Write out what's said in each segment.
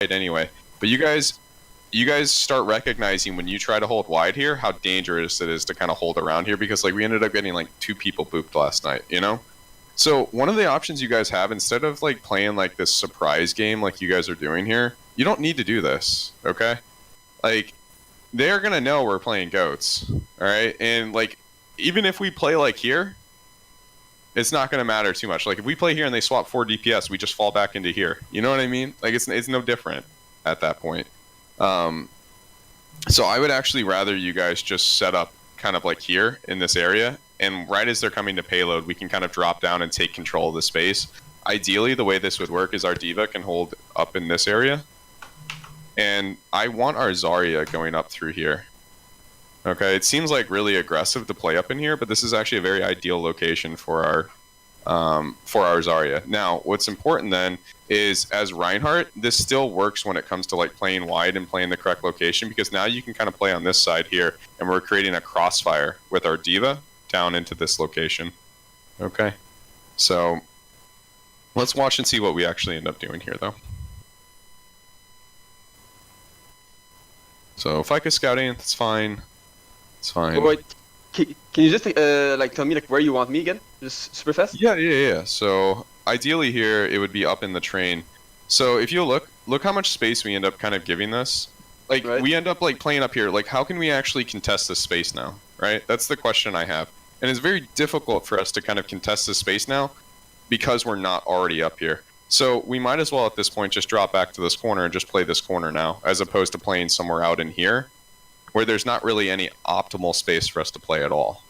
anyway. But you guys start recognizing when you try to hold wide here how dangerous it is to kind of hold around here, because like we ended up getting like 2 people booped last night, you know? So one of the options you guys have, instead of like playing like this surprise game like you guys are doing here, you don't need to do this, okay? Like, they're gonna know we're playing goats, all right? And like, even if we play like here, it's not gonna matter too much. Like if we play here and they swap 4 DPS, we just fall back into here. You know what I mean? Like it's no different at that point. So I would actually rather you guys just set up kind of like here in this area, and right as they're coming to payload, we can kind of drop down and take control of the space. Ideally, the way this would work is our D.Va can hold up in this area, and I want our Zarya going up through here. Okay, it seems like really aggressive to play up in here, but this is actually a very ideal location for our Zarya. Now, what's important then is, as Reinhardt, this still works when it comes to like playing wide and playing the correct location, because now you can kind of play on this side here, and we're creating a crossfire with our D.Va down into this location. Okay, so let's watch and see what we actually end up doing here, though. So FICA scouting, that's fine. It's fine. Oh, wait, can you just like tell me like where you want me again? Just super fast. Yeah. So ideally here it would be up in the train. So if you look how much space we end up kind of giving this. Like right. We end up like playing up here. Like how can we actually contest this space now? Right? That's the question I have. And it's very difficult for us to kind of contest this space now because we're not already up here. So we might as well at this point just drop back to this corner and just play this corner now, as opposed to playing somewhere out in here where there's not really any optimal space for us to play at all,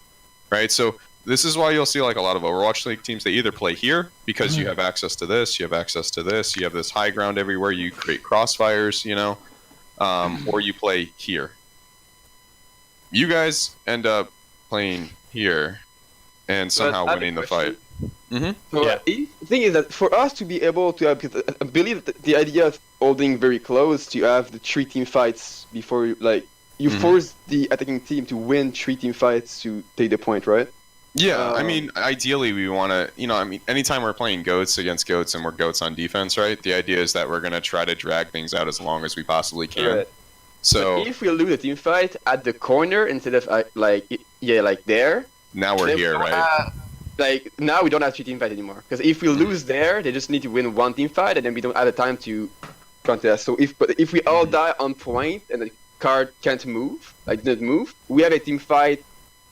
right? So this is why you'll see like a lot of Overwatch League teams, they either play here because you have access to this, you have access to this, you have this high ground everywhere, you create crossfires, you know, or you play here. You guys end up playing here and somehow winning the fight. So the thing is that for us to be able to have, because I believe that the idea of holding very close to have the 3 team fights before you force the attacking team to win 3 team fights to take the point, right? Yeah, I mean, ideally we want to, you know, I mean, anytime we're playing goats against goats and we're goats on defense, right? The idea is that we're going to try to drag things out as long as we possibly can. Right. So but if we lose a team fight at the corner instead of like there. Now we're here, right? Like now we don't have 3 team fight anymore, because if we lose there, they just need to win 1 team fight, and then we don't have the time to contest. So if we all die on point and the card can't move, like didn't move, we have a team fight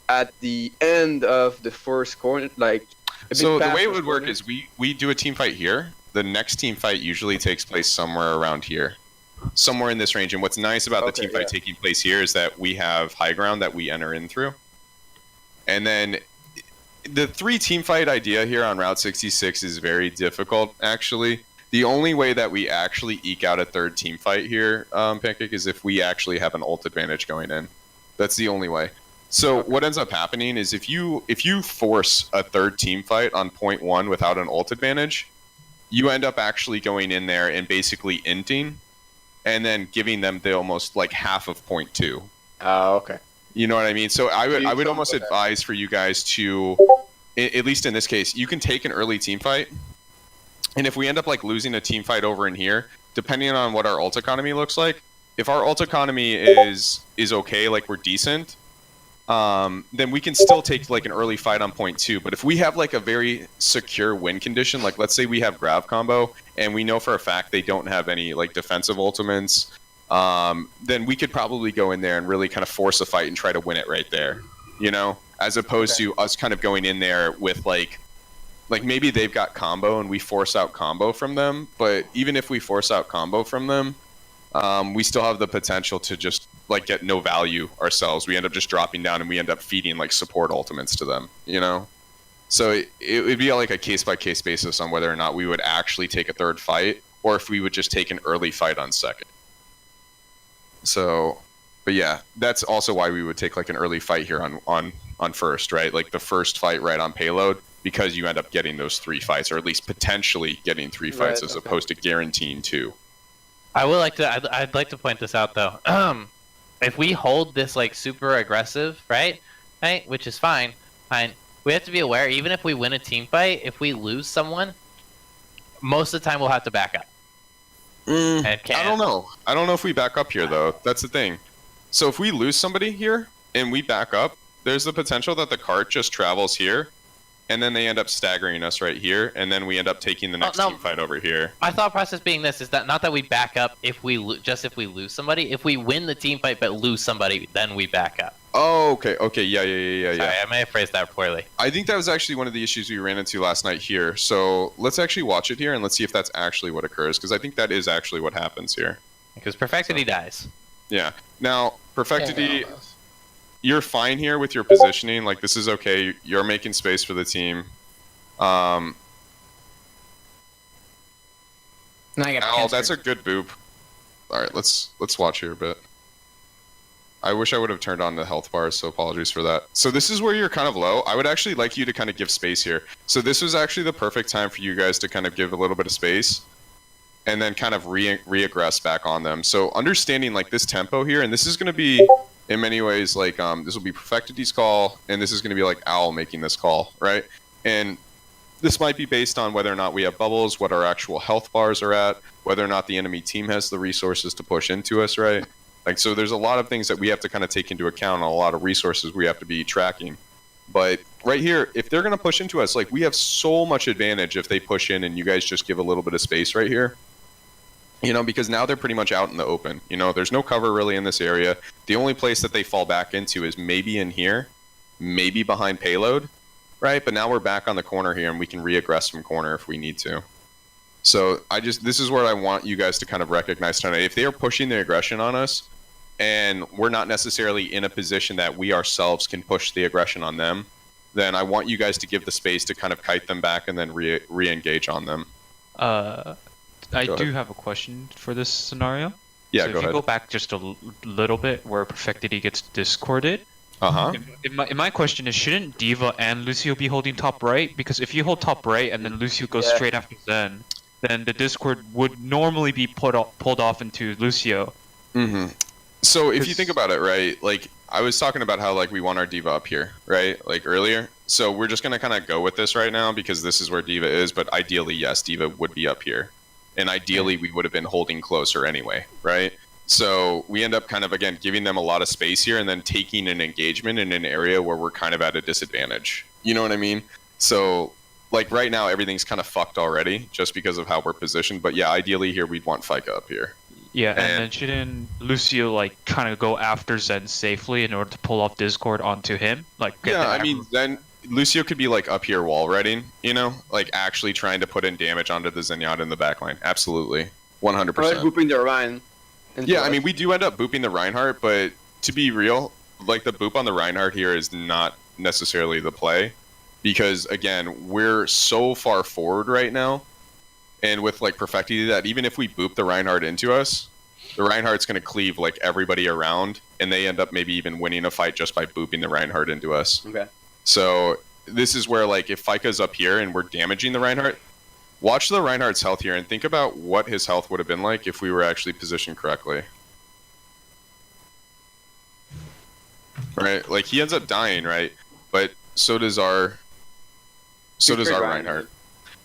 at the end of the first corner, like. So the way it would work is we do a team fight here. The next team fight usually takes place somewhere around here, somewhere in this range. And what's nice about the team fight taking place here is that we have high ground that we enter in through, and then. The 3 team fight idea here on Route 66 is very difficult, actually. The only way that we actually eke out a 3rd team fight here, Pancake, is if we actually have an ult advantage going in. That's the only way. So what ends up happening is if you force a 3rd team fight on point 1 without an ult advantage, you end up actually going in there and basically inting, and then giving them the almost like half of point 2. Oh, okay. You know what I mean? So I would almost advise for you guys to, at least in this case, you can take an early team fight. And if we end up like losing a team fight over in here, depending on what our ult economy looks like, if our ult economy is okay, like we're decent, then we can still take like an early fight on point 2. But if we have like a very secure win condition, like let's say we have Grav combo and we know for a fact they don't have any like defensive ultimates, then we could probably go in there and really kind of force a fight and try to win it right there, you know, as opposed to us kind of going in there with like maybe they've got combo and we force out combo from them. But even if we force out combo from them, we still have the potential to just like get no value ourselves. We end up just dropping down and we end up feeding like support ultimates to them, you know? So it would be like a case by case basis on whether or not we would actually take a 3rd fight or if we would just take an early fight on 2nd. So, but yeah, that's also why we would take like an early fight here on 1st, right? Like the 1st fight right on payload, because you end up getting those 3 fights, or at least potentially getting 3 fights as opposed to guaranteeing 2. I'd like to point this out though. If we hold this like super aggressive, right, which is fine, we have to be aware, even if we win a team fight, if we lose someone, most of the time we'll have to back up. And I don't know. I don't know if we back up here, though. That's the thing. So if we lose somebody here and we back up, there's the potential that the cart just travels here, and then they end up staggering us right here, and then we end up taking the next team fight over here. My thought process being this is that not that we back up if we if we lose somebody. If we win the team fight but lose somebody, then we back up. Oh, okay, yeah. Sorry, I may have phrased that poorly. I think that was actually one of the issues we ran into last night here. So let's actually watch it here and let's see if that's actually what occurs, because I think that is actually what happens here. Because Perfectity dies. Yeah. Now, Perfectity, you're fine here with your positioning. Like, this is okay. You're making space for the team. Now I got Oh, that's a good boop. All right, let's watch here a bit. I wish I would have turned on the health bars, so apologies for that. So this is where you're kind of low. I would actually like you to kind of give space here. So this was actually the perfect time for you guys to kind of give a little bit of space and then kind of re-aggress back on them. So understanding like this tempo here, and this is going to be in many ways like this will be Perfectity's call, and this is going to be like Owl making this call, right? And this might be based on whether or not we have bubbles, what our actual health bars are at, whether or not the enemy team has the resources to push into us, right? Like, so there's a lot of things that we have to kind of take into account, and a lot of resources we have to be tracking. But right here, if they're going to push into us, like, we have so much advantage if they push in and you guys just give a little bit of space right here. You know, because now they're pretty much out in the open. You know, there's no cover really in this area. The only place that they fall back into is maybe in here, maybe behind payload, right? But now we're back on the corner here, and we can re-aggress from corner if we need to. So this is where I want you guys to kind of recognize tonight. If they are pushing the aggression on us, and we're not necessarily in a position that we ourselves can push the aggression on them, then I want you guys to give the space to kind of kite them back and then re-engage on them. I do have a question for this scenario. Yeah, so go ahead. If you go back just a little bit where Perfectity gets discorded, in my question is, shouldn't Diva and Lucio be holding top right? Because if you hold top right and then Lucio goes straight after Zen, then the discord would normally be pulled off into Lucio. Mm-hmm. So if you think about it, right, like I was talking about how like we want our Diva up here, right, like earlier. So we're just going to kind of go with this right now because this is where Diva is. But ideally, yes, Diva would be up here. And ideally, we would have been holding closer anyway, right? So we end up kind of, again, giving them a lot of space here and then taking an engagement in an area where we're kind of at a disadvantage. You know what I mean? So like right now, everything's kind of fucked already just because of how we're positioned. But yeah, ideally here, we'd want Fika up here. Yeah, and then shouldn't Lucio like kind of go after Zen safely in order to pull off Discord onto him? Like, yeah, I mean, then Lucio could be like up here wall reading, you know, like actually trying to put in damage onto the Zenyatta in the backline. Absolutely, 100%. Or booping the Ryan. Yeah, I mean, we do end up booping the Reinhardt, but to be real, like the boop on the Reinhardt here is not necessarily the play, because again, we're so far forward right now. And with like Perfecti, that even if we boop the Reinhardt into us, the Reinhardt's going to cleave like everybody around, and they end up maybe even winning a fight just by booping the Reinhardt into us. Okay. So this is where like if Fika's up here and we're damaging the Reinhardt, watch the Reinhardt's health here and think about what his health would have been like if we were actually positioned correctly. Right? Like he ends up dying, right? But so does our Reinhardt.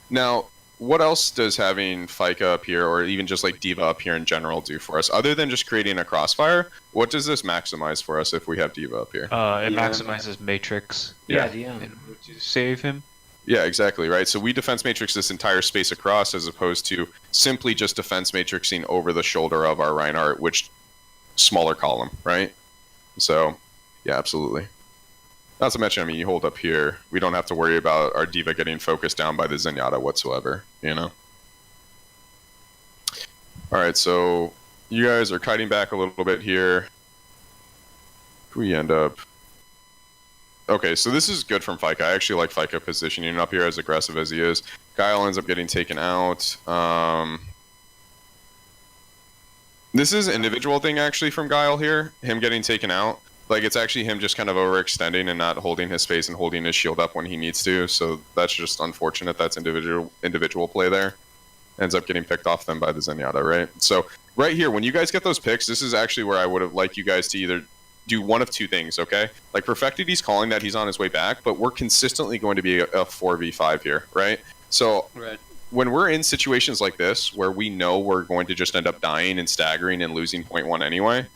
Now, what else does having Fika up here, or even just like Diva up here in general, do for us? Other than just creating a crossfire, what does this maximize for us if we have Diva up here? It maximizes Matrix. Yeah. In order to save him. Yeah, exactly, right? So we defense matrix this entire space across as opposed to simply just defense matrixing over the shoulder of our Reinhardt, which smaller column, right? So, yeah, absolutely. Not to mention, I mean, you hold up here, we don't have to worry about our Diva getting focused down by the Zenyatta whatsoever, you know? Alright, so you guys are kiting back a little bit here. We end up... Okay, so this is good from Fika. I actually like Fika positioning up here as aggressive as he is. Guile ends up getting taken out. This is an individual thing, actually, from Guile here, him getting taken out. Like, it's actually him just kind of overextending and not holding his space and holding his shield up when he needs to. So that's just unfortunate. That's individual play there. Ends up getting picked off then by the Zenyatta, right? So right here, when you guys get those picks, this is actually where I would have liked you guys to either do one of two things, okay? Like, Perfectity's calling that he's on his way back, but we're consistently going to be a 4v5 here, right? So when we're in situations like this where we know we're going to just end up dying and staggering and losing point one anyway,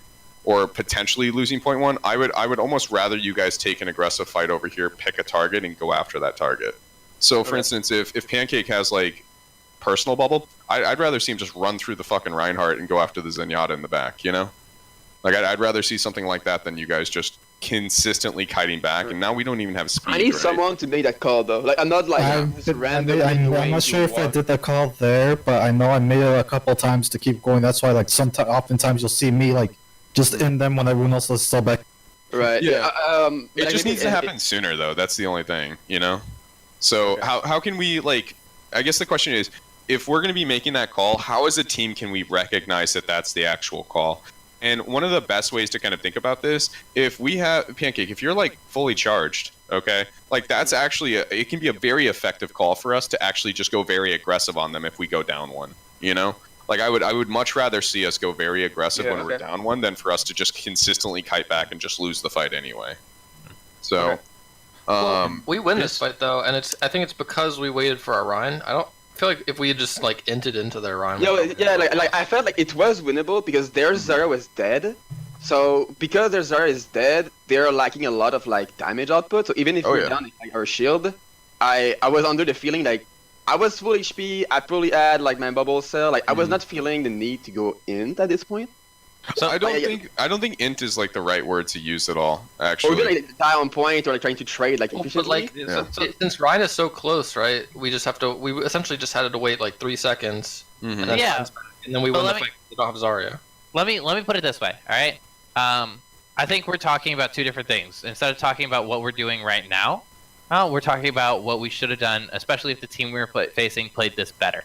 or potentially losing point one, I would almost rather you guys take an aggressive fight over here, pick a target, and go after that target. So, for instance, if Pancake has like personal bubble, I'd rather see him just run through the fucking Reinhardt and go after the Zenyatta in the back. You know, like I'd rather see something like that than you guys just consistently kiting back. And now we don't even have speed. I need right? someone to make that call though. Like I'm not like just randomly. I'm not sure if I did the call there, but I know I made it a couple times to keep going. That's why, like, oftentimes you'll see me like just in them when everyone else is still back. Right. Yeah. It like, just needs to happen sooner, though. That's the only thing, you know. So how can we, like? I guess the question is, if we're going to be making that call, how as a team can we recognize that that's the actual call? And one of the best ways to kind of think about this, if we have Pancake, if you're like fully charged, okay, like that's actually it can be a very effective call for us to actually just go very aggressive on them if we go down one, you know. Like I would much rather see us go very aggressive when we're down one than for us to just consistently kite back and just lose the fight anyway. So, we win this fight though, and I think it's because we waited for our Rhine. I don't feel like if we had just like inted into their Rhine. Like I felt like it was winnable because their Zarya was dead. So because their Zarya is dead, they're lacking a lot of like damage output. So even if we're down like, our shield, I was under the feeling like I was full HP. I probably had like my bubble cell. Like I was not feeling the need to go int at this point. So I don't think int is like the right word to use at all. Actually, or we're gonna like, die on point or like trying to trade like efficiently. But like since Rhine is so close, right? We just have to. We essentially just had to wait like 3 seconds. And then and then we win the fight. We don't have Zarya. Let me put it this way. All right. I think we're talking about two different things. Instead of talking about what we're doing right now, we're talking about what we should have done, especially if the team we were facing played this better.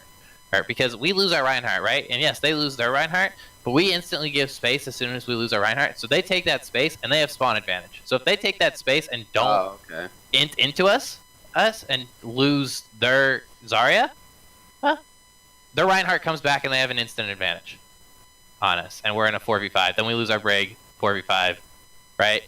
Right? Because we lose our Reinhardt, right? And yes, they lose their Reinhardt, but we instantly give space as soon as we lose our Reinhardt. So they take that space, and they have spawn advantage. So if they take that space and don't int into us and lose their Zarya, their Reinhardt comes back, and they have an instant advantage on us. And we're in a 4v5. Then we lose our Brig, 4v5, right?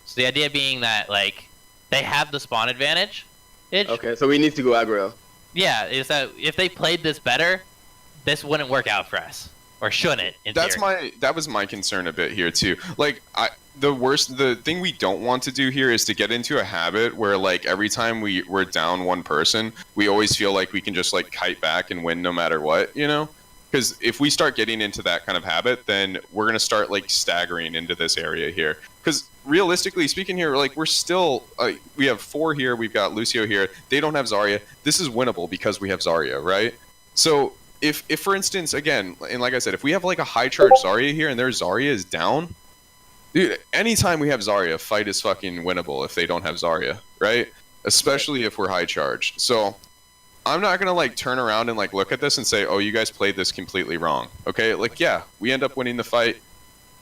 So the idea being that, like, they have the spawn advantage. Okay, so we need to go aggro. Yeah, is that if they played this better, this wouldn't work out for us, or shouldn't. That was my concern a bit here too. Like the thing we don't want to do here is to get into a habit where like every time we're down one person, we always feel like we can just like kite back and win no matter what, you know? Because if we start getting into that kind of habit, then we're gonna start like staggering into this area here. Because realistically speaking here, like we're still, we have 4 here, we've got Lucio here, they don't have Zarya. This is winnable because we have Zarya, right? So if for instance, again, and like I said, if we have like a high charge Zarya here and their Zarya is down, dude, anytime we have Zarya, fight is fucking winnable if they don't have Zarya, right? Especially if we're high charged. So I'm not gonna like turn around and like look at this and say, oh, you guys played this completely wrong. Okay, like yeah, we end up winning the fight.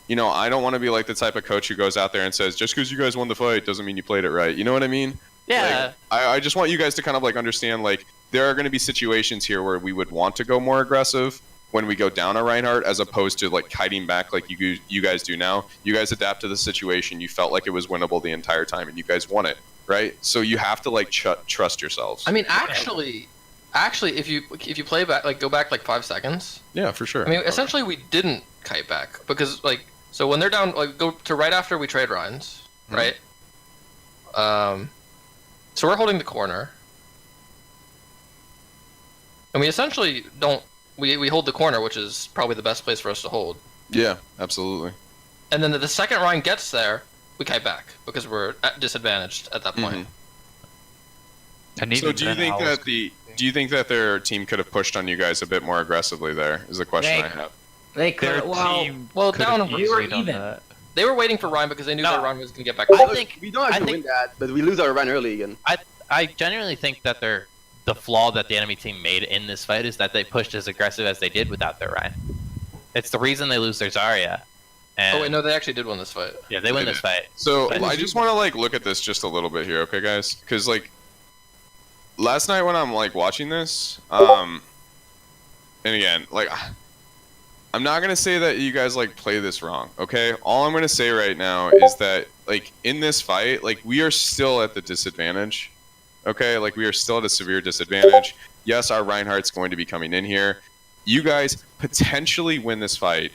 You know, I don't want to be like the type of coach who goes out there and says, just because you guys won the fight doesn't mean you played it right. You know what I mean? Yeah. Like, I just want you guys to kind of like understand, like, there are going to be situations here where we would want to go more aggressive when we go down a Reinhardt, as opposed to like kiting back like you guys do now. You guys adapt to the situation. You felt like it was winnable the entire time, and you guys won it, right? So you have to like trust yourselves. I mean, actually, if you play back, like go back like 5 seconds. Yeah, for sure. I mean, essentially we didn't kite back because like. So when they're down, like go to right after we trade Rhines, right? So we're holding the corner, and we essentially don't. We hold the corner, which is probably the best place for us to hold. Yeah, absolutely. And then the second Rhine gets there, we kite back because we're disadvantaged at that point. So do you think that their team could have pushed on you guys a bit more aggressively? There is the question I have. They could. Well, down we were even. They were waiting for Rhine because they knew their Rhine was going to get back. I think we don't have to win that, but we lose our Rhine early again. I genuinely think that the flaw that the enemy team made in this fight is that they pushed as aggressive as they did without their Rhine. It's the reason they lose their Zarya. And oh wait, no, they actually did win this fight. Yeah, they win this fight. So I just want to like look at this just a little bit here, okay, guys? Because like last night when I'm like watching this, and again, like. I'm not going to say that you guys, like, play this wrong, okay? All I'm going to say right now is that, like, in this fight, like, we are still at the disadvantage, Okay, like we are still at a severe disadvantage. Yes, our Reinhardt's going to be coming in here. You guys potentially win this fight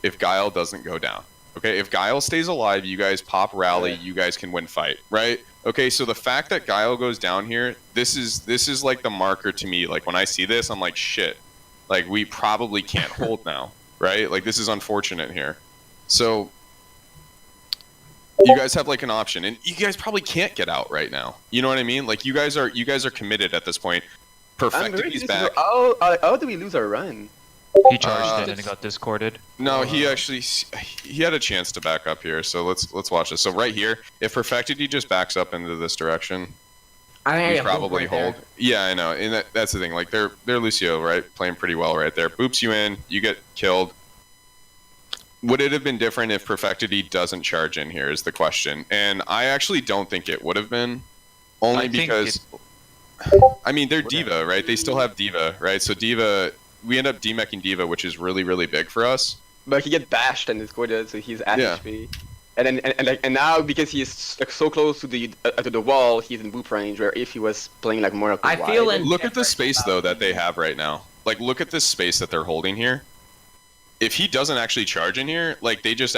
if Guile doesn't go down. Okay, if Guile stays alive, you guys pop rally, you guys can win fight, right? Okay, so the fact that Guile goes down here, this is like the marker to me. Like when I see this, I'm like, shit. Like we probably can't hold now, right? Like this is unfortunate here. So you guys have like an option, and you guys probably can't get out right now. You know what I mean? Like you guys are committed at this point. Perfectity's back. How do we lose our run? He charged in and it got discorded. No, he had a chance to back up here. So let's watch this. So right here, if Perfectity just backs up into this direction, we probably hold. Yeah, I know, and that's the thing. Like they're Lucio, right? Playing pretty well right there. Boops you in, you get killed. Would it have been different if Perfectity doesn't charge in here is the question. And I actually don't think it would have been. Only because, I mean, they're Diva, right? They still have Diva, right? So Diva, we end up demeching Diva, which is really, really big for us. But he get bashed and discorded, so he's at HP. And now because he's like so close to the wall, he's in boop range. Where if he was playing like more of the wide, look at the space though that they have right now. Like look at this space that they're holding here. If he doesn't actually charge in here, like they just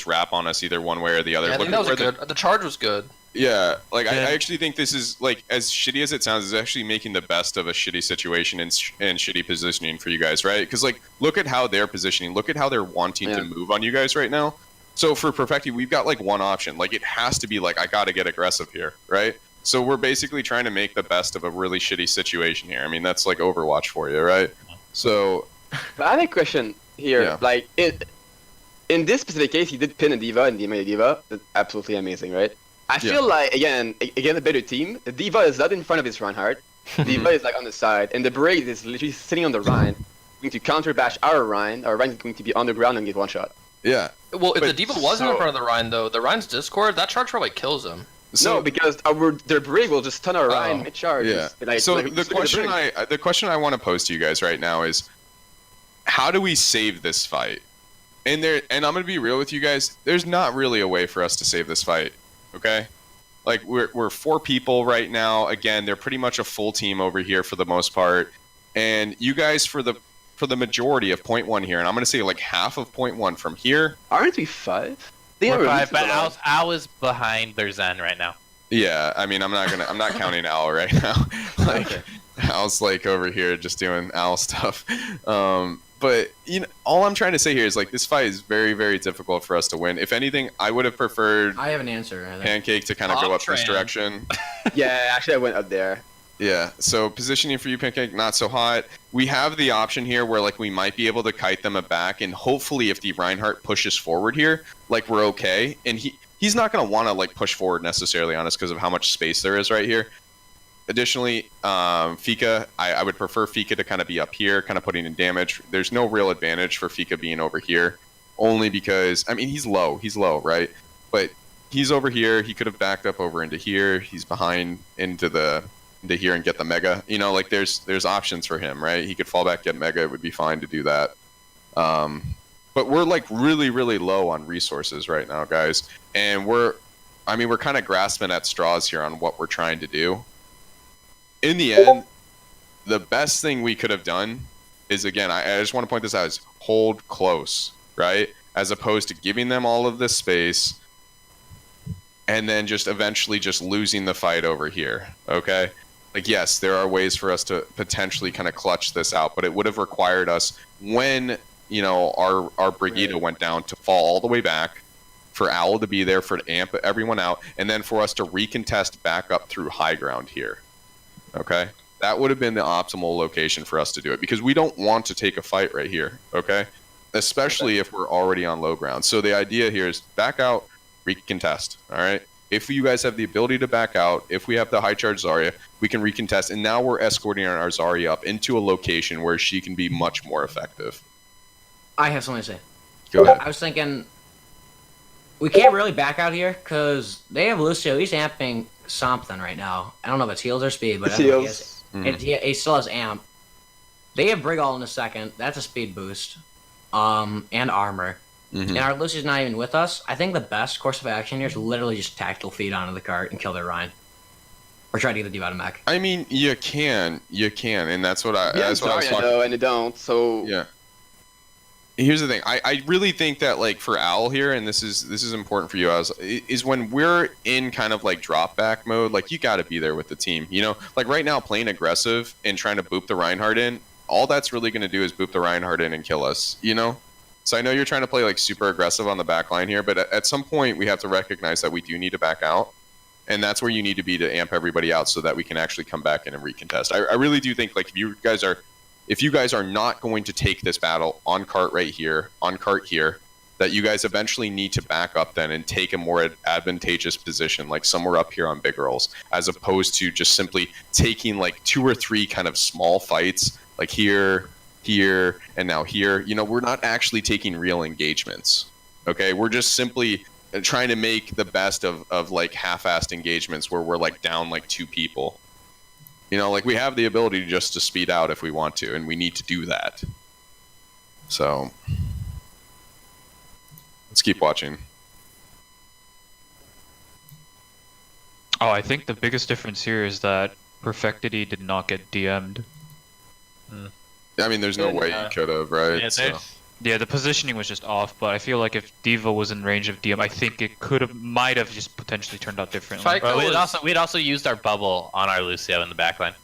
wrap on us either one way or the other. Yeah, I think that was good. The charge was good. Yeah, like I actually think this is like as shitty as it sounds, is actually making the best of a shitty situation and shitty positioning for you guys, right? Because like look at how they're positioning, look at how they're wanting to move on you guys right now. So for Perfecti, we've got like one option. Like it has to be like I gotta get aggressive here, right? So we're basically trying to make the best of a really shitty situation here. I mean that's like Overwatch for you, right? So. But I have a question here. Like in this specific case, he did pin a Diva and demon a Diva. That's absolutely amazing, right? I feel like again a better team. The Diva is not in front of his Reinhardt. Diva is like on the side, and the Braid is literally sitting on the Rhine, going to counter bash our Rhine. Our Rhine is going to be on the ground and get one shot. Yeah. Well, if the Diva wasn't in front of the Rhine though, the Rhine's Discord, that charge probably kills him. So, no, because their Braid will just stun our Rhine mid-charge. Yeah. Like, so the question I want to pose to you guys right now is, how do we save this fight? And I'm gonna be real with you guys. There's not really a way for us to save this fight. Okay, like we're 4 people right now. Again, they're pretty much a full team over here for the most part, and you guys for the majority of point 1 here, and I'm gonna say like half of point 1 from here. Aren't we 5? We're 5, but Al is behind their Zen right now. Yeah, I mean I'm not counting Al right now. Like Al's like over here just doing Al stuff. But you know, all I'm trying to say here is like this fight is very, very difficult for us to win. If anything, I would have preferred. I have an answer. Pancake to kind of go up this direction. Yeah, actually, I went up there. Yeah. So positioning for you, Pancake, not so hot. We have the option here where like we might be able to kite them back, and hopefully, if the Reinhardt pushes forward here, like we're okay. And he's not gonna want to like push forward necessarily on us because of how much space there is right here. Additionally, Fika, I would prefer Fika to kind of be up here, kind of putting in damage. There's no real advantage for Fika being over here, only because, I mean, he's low, right? But he's over here, he could have backed up over into here, he's behind into here and get the Mega. You know, like there's options for him, right? He could fall back, get Mega, it would be fine to do that. But we're like really, really low on resources right now, guys. And we're kind of grasping at straws here on what we're trying to do. In the end, the best thing we could have done is, again, I just want to point this out, is hold close, right? As opposed to giving them all of this space and then just eventually just losing the fight over here, okay? Like, yes, there are ways for us to potentially kind of clutch this out, but it would have required us, when, you know, our Brigida went down, to fall all the way back, for Owl to be there, for to amp everyone out, and then for us to recontest back up through high ground here. Okay, that would have been the optimal location for us to do it, because we don't want to take a fight right here, okay? Especially if we're already on low ground. So the idea here is back out, recontest, all right? If you guys have the ability to back out, if we have the high charge Zarya, we can recontest, and now we're escorting our Zarya up into a location where she can be much more effective. I have something to say. Go ahead. I was thinking, we can't really back out here, because they have Lucio, he's amping something right now. I don't know if it's heals or speed, but he still has amp. They have Brig all in a second. That's a speed boost. And armor. And our Lucio's not even with us. I think the best course of action here is literally just tactical feed onto the cart and kill their Rhine. Or try to get the D.Va to mech. I mean, you can, and that's what I was talking about. And they don't, so... Yeah. Here's the thing. I really think that, like, for Owl here, and this is important for you, is when we're in kind of, like, drop back mode, like, you gotta be there with the team, you know? Like, right now, playing aggressive and trying to boop the Reinhardt in, all that's really gonna do is boop the Reinhardt in and kill us, you know? So I know you're trying to play, like, super aggressive on the back line here, but at some point, we have to recognize that we do need to back out. And that's where you need to be to amp everybody out so that we can actually come back in and recontest. I really do think, like, if you guys are not going to take this battle on cart right here, on cart here, that you guys eventually need to back up then and take a more advantageous position, like somewhere up here on big girls, as opposed to just simply taking like 2 or 3 kind of small fights, like here, here, and now here. You know, we're not actually taking real engagements. Okay, we're just simply trying to make the best of like half-assed engagements where we're like down like 2 people. You know, like, we have the ability just to speed out if we want to, and we need to do that. So, let's keep watching. Oh, I think the biggest difference here is that Perfectity did not get DM'd. I mean, there's no way you could have, right? Yeah, the positioning was just off, but I feel like if D.Va was in range of DM, I think it might have just potentially turned out differently. But we'd also used our bubble on our Lucio in the backline.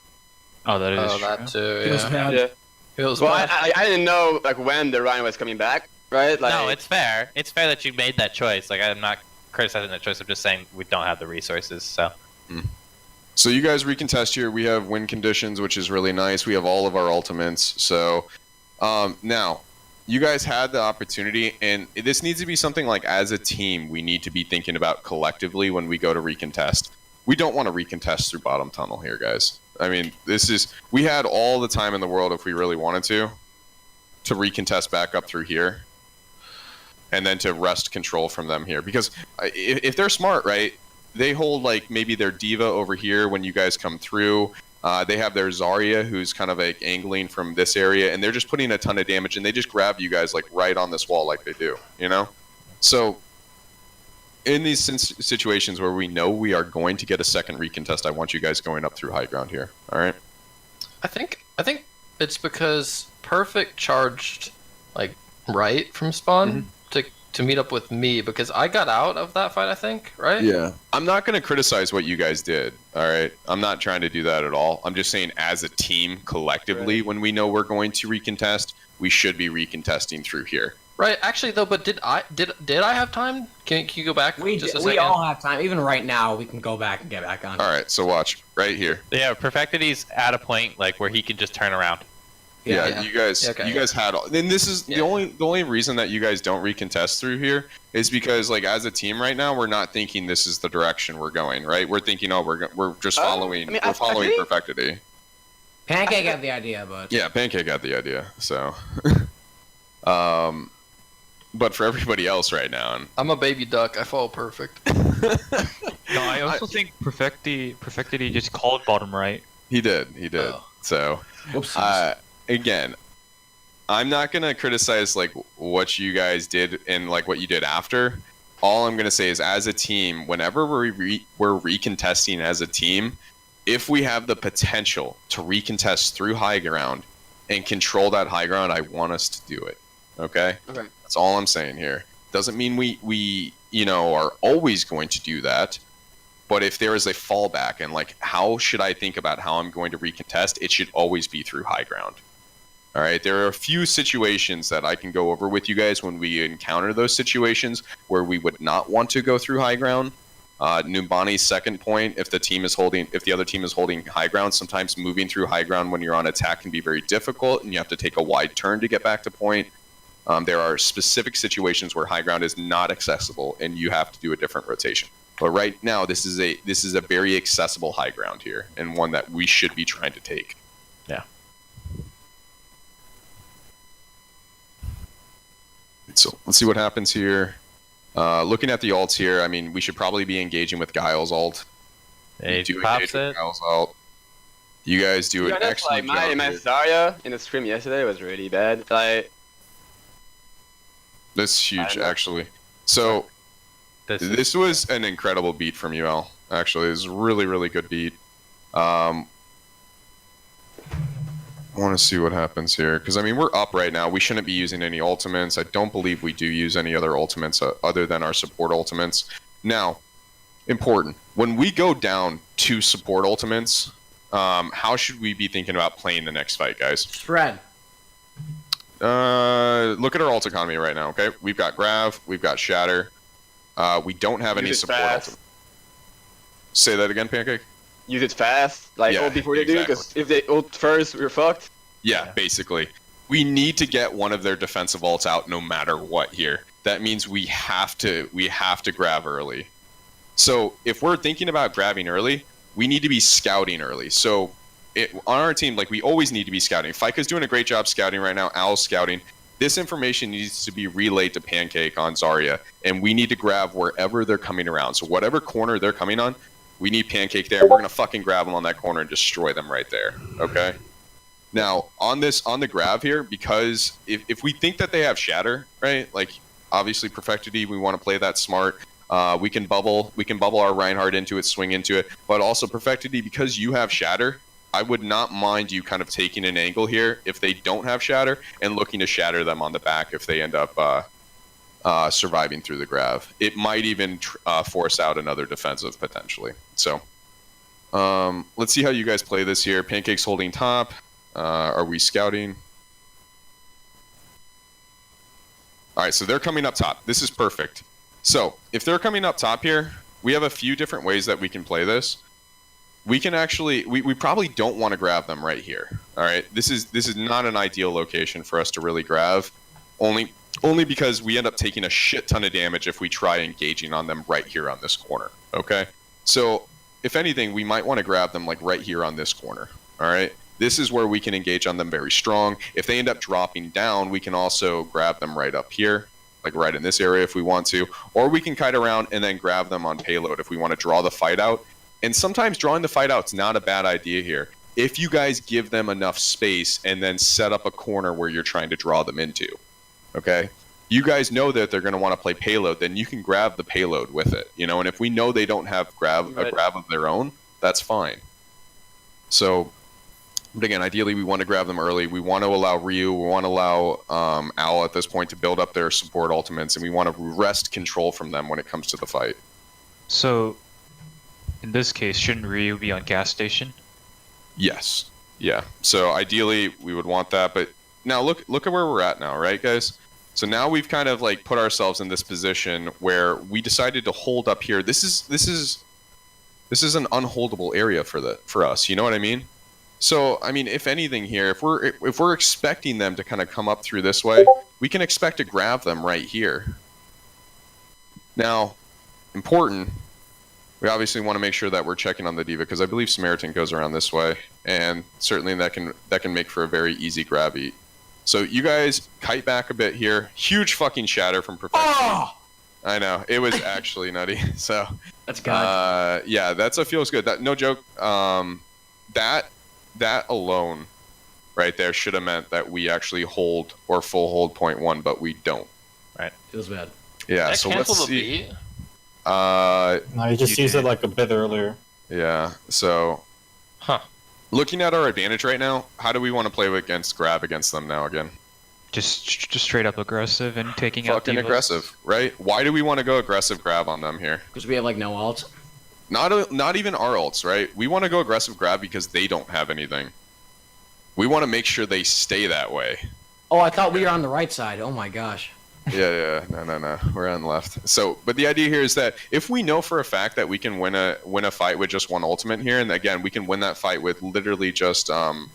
Oh, that is true. That too, Yeah. Well, I didn't know, like, when the Ryan was coming back, right? Like... No, it's fair. It's fair that you made that choice. Like, I'm not criticizing that choice. I'm just saying we don't have the resources, so... So you guys recontest here. We have win conditions, which is really nice. We have all of our ultimates. So, now... You guys had the opportunity, and this needs to be something like, as a team, we need to be thinking about collectively when we go to recontest. We don't want to recontest through bottom tunnel here, guys. I mean, we had all the time in the world if we really wanted to recontest back up through here, and then to wrest control from them here. Because if they're smart, right, they hold, like, maybe their D.Va over here when you guys come through. They have their Zarya, who's kind of like angling from this area, and they're just putting a ton of damage, and they just grab you guys like right on this wall like they do, you know? So in these situations where we know we are going to get a second recontest, I want you guys going up through high ground here, all right? I think it's because Perfect charged like right from spawn to meet up with me, because I got out of that fight, I think, right? Yeah. I'm not going to criticize what you guys did, all right? I'm not trying to do that at all. I'm just saying, as a team, collectively, when we know we're going to recontest, we should be recontesting through here. Right. Actually, though, but did I have time? Can you go back just a second? We all have time. Even right now, we can go back and get back on. All right, so watch. Right here. Yeah, Perfectity's at a point like where he can just turn around. Yeah, you guys had all. And this is the only reason that you guys don't recontest through here is because, like, as a team right now, we're not thinking this is the direction we're going, right? We're thinking, we're just following. We're following Perfectity. Pancake got the idea, but yeah, Pancake got the idea. So, but for everybody else right now, I'm a baby duck. I follow Perfect. No, I also think Perfectity just called bottom right. He did. Oh. So, again, I'm not gonna criticize like what you guys did and like what you did after. All I'm gonna say is, as a team, whenever we're recontesting as a team, if we have the potential to recontest through high ground and control that high ground, I want us to do it. Okay. That's all I'm saying here. Doesn't mean we are always going to do that. But if there is a fallback and like, how should I think about how I'm going to recontest? It should always be through high ground. All right. There are a few situations that I can go over with you guys when we encounter those situations where we would not want to go through high ground. Numbani's second point: if the other team is holding high ground, sometimes moving through high ground when you're on attack can be very difficult, and you have to take a wide turn to get back to point. There are specific situations where high ground is not accessible, and you have to do a different rotation. But right now, this is a very accessible high ground here, and one that we should be trying to take. Yeah. So let's see what happens here. Looking at the ults here, I mean, we should probably be engaging with Guile's ult. He pops it. Guile's ult. You guys do an excellent job. My Zarya in the stream yesterday was really bad. That's huge, actually. So. This was an incredible beat from UL, actually. It was a really, really good beat. I want to see what happens here, because I mean we're up right now. We shouldn't be using any ultimates. I don't believe we do use any other ultimates other than our support ultimates. Now, important, when we go down 2 support ultimates, how should we be thinking about playing the next fight, guys? Spread. Look at our ult economy right now. Okay, we've got Grav, we've got Shatter. We don't have any support ultimates. Say that again, Pancake. Use it fast, like ult before they do, because if they ult first, we're fucked. Yeah, basically. We need to get one of their defensive ults out no matter what here. That means we have to grab early. So if we're thinking about grabbing early, we need to be scouting early. So on our team, like we always need to be scouting. Fika's doing a great job scouting right now. Owl's scouting. This information needs to be relayed to Pancake on Zarya, and we need to grab wherever they're coming around. So whatever corner they're coming on, we need Pancake there. We're gonna fucking grab them on that corner and destroy them right there. Okay. Now on the grab here, because if we think that they have Shatter, right? Like obviously Perfectity, we want to play that smart. We can bubble our Reinhardt into it, swing into it, but also Perfectity, because you have Shatter, I would not mind you kind of taking an angle here if they don't have Shatter and looking to shatter them on the back if they end up surviving through the grab. It might even force out another defensive potentially. So let's see how you guys play this here. Pancake's holding top. Are we scouting? All right, so they're coming up top. This is perfect. So if they're coming up top here, we have a few different ways that we can play this. We can actually, we probably don't want to grab them right here. All right, this is not an ideal location for us to really grab, only because we end up taking a shit ton of damage if we try engaging on them right here on this corner. Okay, so if anything, we might want to grab them like right here on this corner. All right, this is where we can engage on them very strong. If they end up dropping down, we can also grab them right up here, like right in this area if we want to, or we can kite around and then grab them on payload if we want to draw the fight out. And sometimes drawing the fight out's not a bad idea here, if you guys give them enough space and then set up a corner where you're trying to draw them into. Okay? You guys know that they're going to want to play payload, then you can grab the payload with it, you know. And if we know they don't have a grab of their own, that's fine. So, but again, ideally we want to grab them early. We want to allow Ryu, we want to allow Owl at this point to build up their support ultimates, and we want to wrest control from them when it comes to the fight. So, in this case, shouldn't Ryu be on gas station? Yes. Yeah. So ideally we would want that, but now look at where we're at now, right, guys? So now we've kind of like put ourselves in this position where we decided to hold up here. This is an unholdable area for us. You know what I mean? So I mean, if anything here, if we're expecting them to kind of come up through this way, we can expect to grab them right here. Now, important. We obviously want to make sure that we're checking on the D.Va because I believe Samaritan goes around this way, and certainly that can make for a very easy grab eat. So you guys kite back a bit here. Huge fucking shatter from Perfection. Oh! I know, it was actually nutty. So that's good. Yeah, that's a feels good. That no joke. That alone, right there, should have meant that we actually hold or full hold .1, but we don't. Right, feels bad. Yeah, that so let's see. No, you just used it like a bit earlier. Yeah, so looking at our advantage right now, how do we want to play against grab against them now again? Just straight up aggressive and taking out fucking aggressive, right? Why do we want to go aggressive grab on them here? Because we have like no ults. Not even our ults, right? We want to go aggressive grab because they don't have anything. We want to make sure they stay that way. Oh, I thought we were on the right side. Oh my gosh. Yeah. No. We're on the left. So, but the idea here is that if we know for a fact that we can win a fight with just one ultimate here, and again, we can win that fight with literally just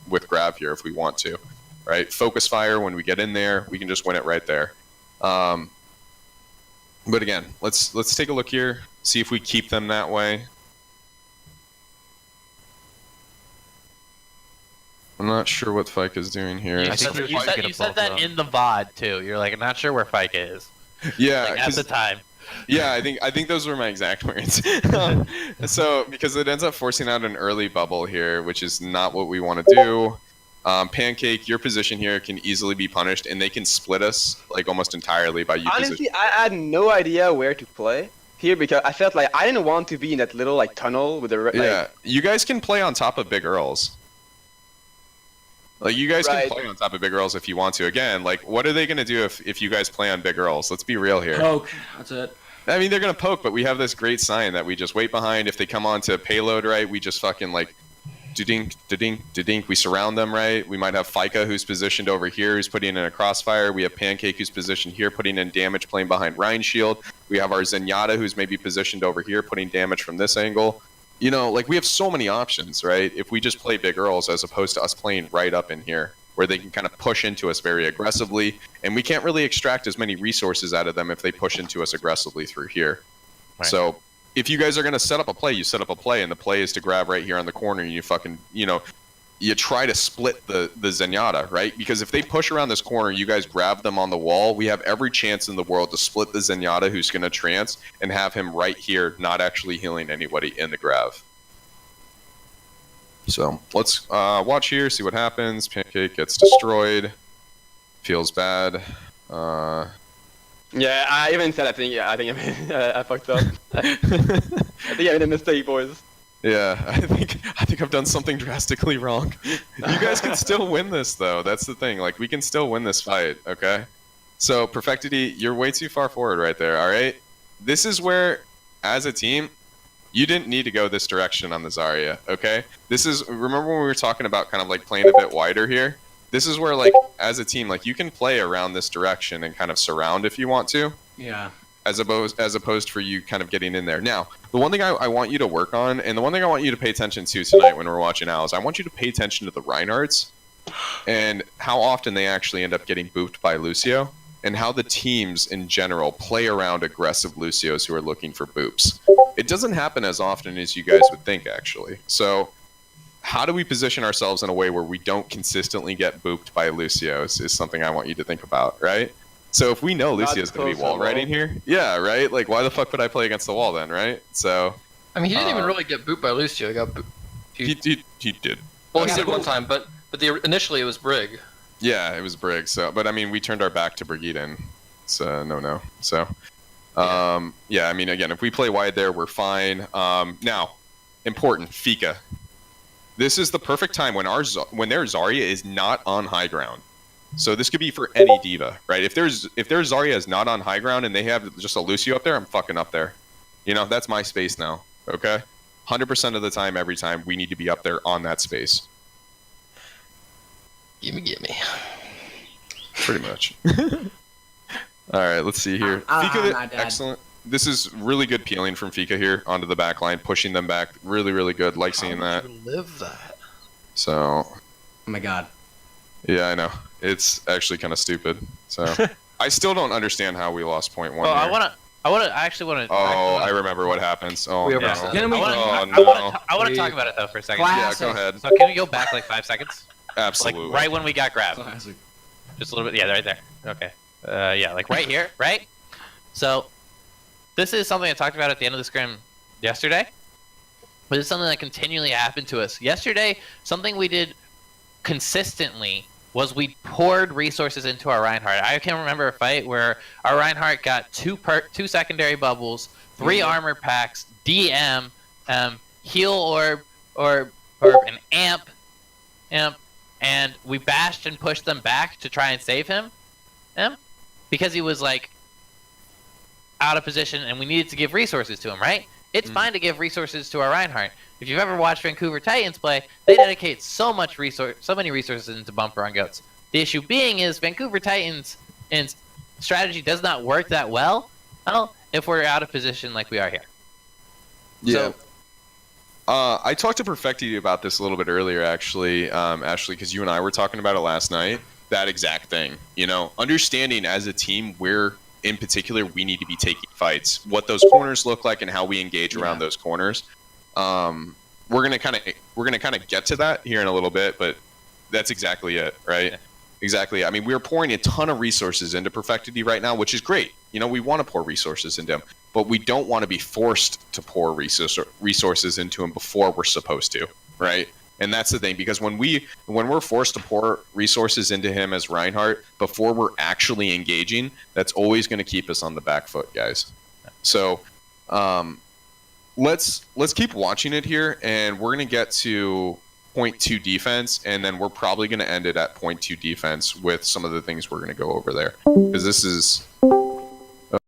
with grab here if we want to, right? Focus fire when we get in there, we can just win it right there. But again, let's take a look here, see if we keep them that way. I'm not sure what Fike is doing here. You said that in the VOD too. You're like, I'm not sure where Fike is. Yeah, like at the time. Yeah, I think those were my exact words. So because it ends up forcing out an early bubble here, which is not what we want to do. Pancake, your position here can easily be punished, and they can split us like almost entirely by you. Honestly, I had no idea where to play. here because I felt like I didn't want to be in that little like tunnel with the yeah. You guys can play on top of Big Earls. Like you guys can play on top of Big Earls if you want to. Again, like what are they gonna do if you guys play on Big Earls? Let's be real here. Poke. That's it. I mean, they're gonna poke, but we have this great sign that we just wait behind. If they come on to payload, right, we just fucking like, da-dink, da-dink, da-dink. We surround them, right. We might have Fika who's positioned over here, who's putting in a crossfire. We have Pancake who's positioned here, putting in damage, playing behind Rhine Shield. We have our Zenyatta who's maybe positioned over here, putting damage from this angle. You know, like we have so many options, right? If we just play Big Earls as opposed to us playing right up in here, where they can kind of push into us very aggressively, and we can't really extract as many resources out of them if they push into us aggressively through here. Right. So if you guys are going to set up a play, you set up a play, and the play is to grab right here on the corner, and you fucking, you know, you try to split the Zenyatta, right? Because if they push around this corner, you guys grab them on the wall, we have every chance in the world to split the Zenyatta who's going to trance and have him right here, not actually healing anybody in the grav. So let's watch here, see what happens. Pancake gets destroyed. Feels bad. Yeah, I even said I think I fucked up. I think I made a mistake, boys. Yeah, I think I've done something drastically wrong. You guys can still win this though. That's the thing. Like we can still win this fight, okay? So Perfectity, you're way too far forward right there, all right? This is where as a team you didn't need to go this direction on the Zarya, okay? This is, remember when we were talking about kind of like playing a bit wider here? This is where like, as a team, like you can play around this direction and kind of surround if you want to. Yeah. As opposed for you kind of getting in there. Now, the one thing I want you to work on, and the one thing I want you to pay attention to tonight when we're watching Al, is I want you to pay attention to the Reinhardts and how often they actually end up getting booped by Lucio, and how the teams in general play around aggressive Lucios who are looking for boops. It doesn't happen as often as you guys would think, actually. So how do we position ourselves in a way where we don't consistently get booped by Lucios is something I want you to think about, right? So if we know Lucio's going to be wall riding here, yeah, right? Like, why the fuck would I play against the wall then, right? So... I mean, he didn't even really get booped by Lucio. He got he did. Well, he did one time, but initially it was Brig. Yeah, it was Brig. So, but I mean, we turned our back to Brigiden. It's no. So, yeah. I mean, again, if we play wide there, we're fine. Now, important, Fika. This is the perfect time when their Zarya is not on high ground. So this could be for any diva, right? If their Zarya is not on high ground and they have just a Lucio up there, I'm fucking up there. You know, that's my space now. Okay, 100% of the time, every time, we need to be up there on that space. Gimme. Pretty much. All right, let's see here. Fika, excellent. This is really good peeling from Fika here onto the back line, pushing them back. Really, really good. Like seeing that. How did you live that? So. Oh my god. Yeah, I know. It's actually kind of stupid. So I still don't understand how we lost point one. Oh, here. I actually want to. Oh, I remember what happens. Oh, no. I want to talk about it though for a second. Classic. Yeah, go ahead. So can we go back like 5 seconds? Absolutely. Like right when we got grabbed. Classic. Just a little bit. Yeah, right there. Okay. Yeah, like right here, right? So this is something I talked about at the end of the scrim yesterday. But it's something that continually happened to us. Yesterday, something we did consistently was we poured resources into our Reinhardt. I can remember a fight where our Reinhardt got two secondary bubbles, 3 armor packs, DM, heal orb, or an amp, and we bashed and pushed them back to try and save him, because he was like out of position and we needed to give resources to him, right? It's fine to give resources to our Reinhardt. If you've ever watched Vancouver Titans play, they dedicate so many resources into bumper on goats. The issue being is Vancouver Titans' strategy does not work that well if we're out of position like we are here. Yeah. So, I talked to Perfecti about this a little bit earlier, actually, Ashley, because you and I were talking about it last night. That exact thing. You know, understanding as a team where, in particular, we need to be taking fights, what those corners look like, and how we engage around those corners. We're gonna kind of get to that here in a little bit, but that's exactly it, right? Yeah. Exactly. I mean, we're pouring a ton of resources into Perfectity right now, which is great. You know, we want to pour resources into him, but we don't want to be forced to pour resources into him before we're supposed to, right? And that's the thing, because when we're forced to pour resources into him as Reinhardt before we're actually engaging, that's always going to keep us on the back foot, guys. So Let's keep watching it here, and we're gonna get to point 2 defense, and then we're probably gonna end it at point 2 defense with some of the things we're gonna go over there, because this is